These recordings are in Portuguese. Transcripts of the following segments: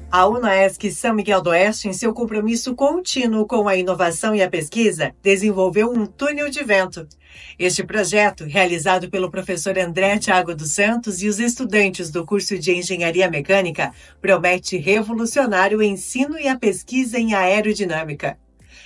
A UNAESC São Miguel do Oeste, em seu compromisso contínuo com a inovação e a pesquisa, desenvolveu um túnel de vento. Este projeto, realizado pelo professor André Thiago dos Santos e os estudantes do curso de Engenharia Mecânica, promete revolucionar o ensino e a pesquisa em aerodinâmica.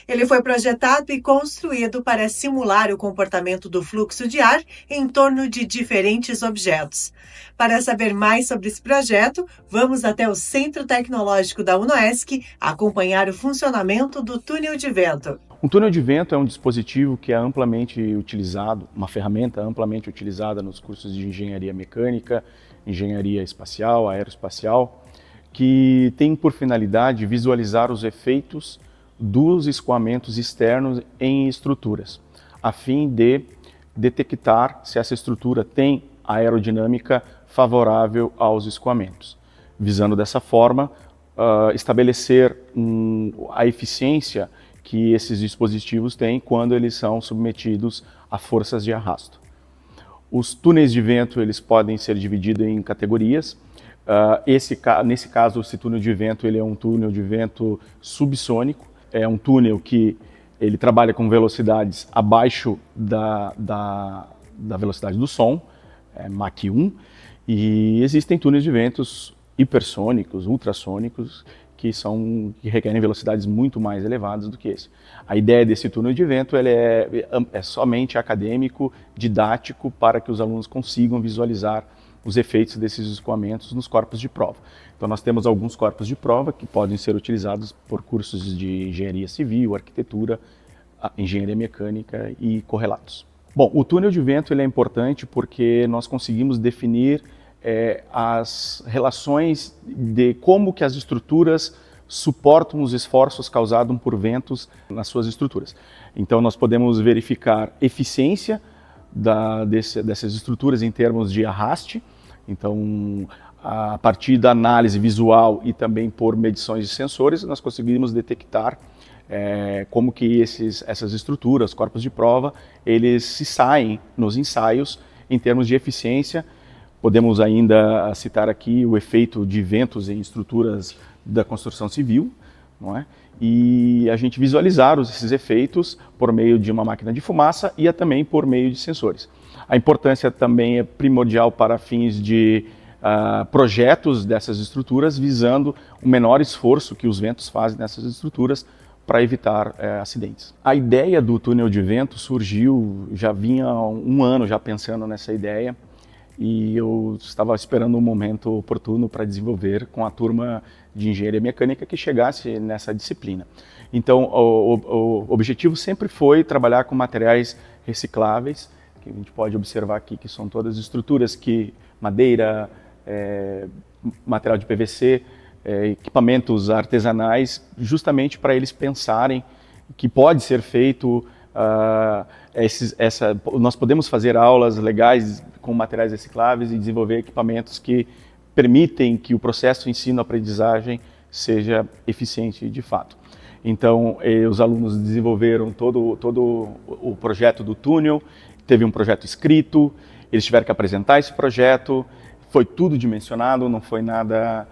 Ele foi projetado e construído para simular o comportamento do fluxo de ar em torno de diferentes objetos. Para saber mais sobre esse projeto, vamos até o Centro Tecnológico da UNOESC acompanhar o funcionamento do túnel de vento. Um túnel de vento é um dispositivo que é amplamente utilizado, uma ferramenta amplamente utilizada nos cursos de engenharia mecânica, engenharia espacial, aeroespacial, que tem por finalidade visualizar os efeitos dos escoamentos externos em estruturas, a fim de detectar se essa estrutura tem aerodinâmica favorável aos escoamentos, visando dessa forma estabelecer a eficiência que esses dispositivos têm quando eles são submetidos a forças de arrasto. Os túneis de vento eles podem ser divididos em categorias. Nesse caso, esse túnel de vento ele é um túnel de vento subsônico. É um túnel que ele trabalha com velocidades abaixo da velocidade do som, Mach 1, e existem túneis de ventos hipersônicos, ultrassônicos, que requerem velocidades muito mais elevadas do que esse. A ideia desse túnel de vento ele é somente acadêmico, didático, para que os alunos consigam visualizar os efeitos desses escoamentos nos corpos de prova. Então nós temos alguns corpos de prova que podem ser utilizados por cursos de engenharia civil, arquitetura, engenharia mecânica e correlatos. Bom, o túnel de vento ele é importante porque nós conseguimos definir as relações de como que as estruturas suportam os esforços causados por ventos nas suas estruturas. Então nós podemos verificar eficiência dessas estruturas em termos de arraste. Então, a partir da análise visual e também por medições de sensores, nós conseguimos detectar como que essas estruturas, corpos de prova, eles se saem nos ensaios em termos de eficiência. Podemos ainda citar aqui o efeito de ventos em estruturas da construção civil, não é? E a gente visualizar esses efeitos por meio de uma máquina de fumaça e também por meio de sensores. A importância também é primordial para fins de projetos dessas estruturas, visando o menor esforço que os ventos fazem nessas estruturas para evitar acidentes. A ideia do túnel de vento surgiu, já vinha há um ano já pensando nessa ideia, e eu estava esperando um momento oportuno para desenvolver com a turma de engenharia mecânica que chegasse nessa disciplina. Então, o objetivo sempre foi trabalhar com materiais recicláveis, que a gente pode observar aqui que são todas estruturas que madeira, material de PVC, equipamentos artesanais, justamente para eles pensarem que pode ser feito nós podemos fazer aulas legais com materiais recicláveis e desenvolver equipamentos que permitem que o processo de ensino-aprendizagem seja eficiente de fato. Então, os alunos desenvolveram todo o projeto do túnel, teve um projeto escrito, eles tiveram que apresentar esse projeto, foi tudo dimensionado, não foi nada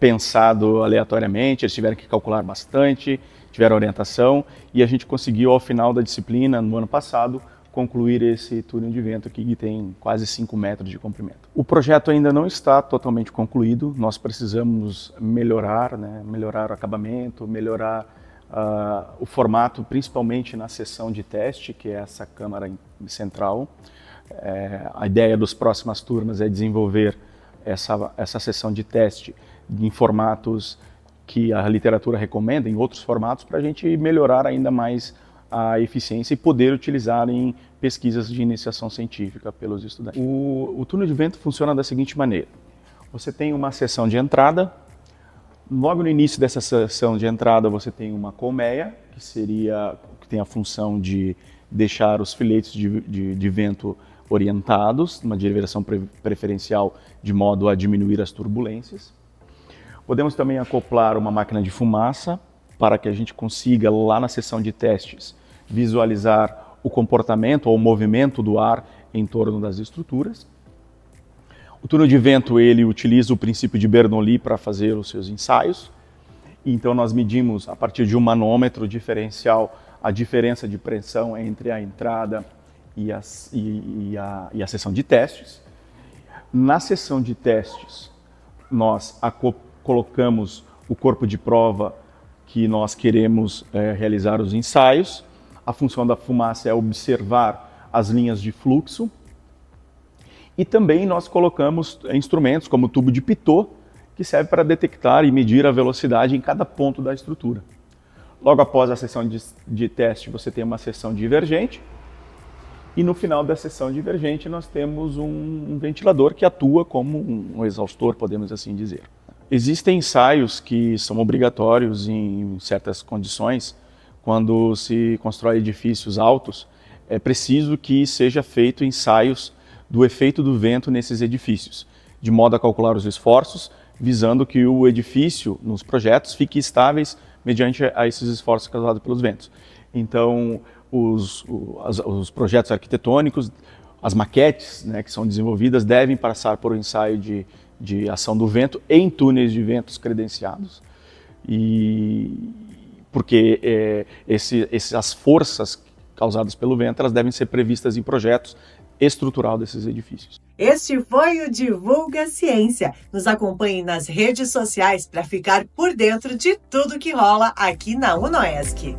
pensado aleatoriamente, eles tiveram que calcular bastante, tiveram orientação e a gente conseguiu ao final da disciplina, no ano passado, concluir esse túnel de vento aqui que tem quase 5 metros de comprimento. O projeto ainda não está totalmente concluído, nós precisamos melhorar, melhorar o acabamento, melhorar o formato, principalmente na seção de teste, que é essa câmara central. A ideia das próximas turmas é desenvolver essa seção de teste em formatos que a literatura recomenda, em outros formatos, para a gente melhorar ainda mais a eficiência e poder utilizar em pesquisas de iniciação científica pelos estudantes. O túnel de vento funciona da seguinte maneira: você tem uma seção de entrada, logo no início dessa seção de entrada você tem uma colmeia, que tem a função de deixar os filetes de vento orientados, numa direção preferencial, de modo a diminuir as turbulências. Podemos também acoplar uma máquina de fumaça para que a gente consiga, lá na seção de testes, visualizar o comportamento ou o movimento do ar em torno das estruturas. O túnel de vento ele utiliza o princípio de Bernoulli para fazer os seus ensaios. Então nós medimos a partir de um manômetro diferencial a diferença de pressão entre a entrada e a sessão de testes. Na sessão de testes, nós colocamos o corpo de prova que nós queremos realizar os ensaios. A função da fumaça é observar as linhas de fluxo. E também nós colocamos instrumentos como o tubo de Pitot, que serve para detectar e medir a velocidade em cada ponto da estrutura. Logo após a sessão de teste, você tem uma sessão divergente. E no final da sessão divergente, nós temos um ventilador que atua como um exaustor, podemos assim dizer. Existem ensaios que são obrigatórios em certas condições. Quando se constrói edifícios altos, é preciso que seja feito ensaios do efeito do vento nesses edifícios, de modo a calcular os esforços, visando que o edifício, nos projetos, fique estáveis mediante a esses esforços causados pelos ventos. Então, os projetos arquitetônicos, as maquetes, né, que são desenvolvidas, devem passar por um ensaio de ação do vento em túneis de ventos credenciados. Porque as forças causadas pelo vento, elas devem ser previstas em projetos estrutural desses edifícios. Este foi o Divulga Ciência. Nos acompanhe nas redes sociais para ficar por dentro de tudo que rola aqui na UnoESC.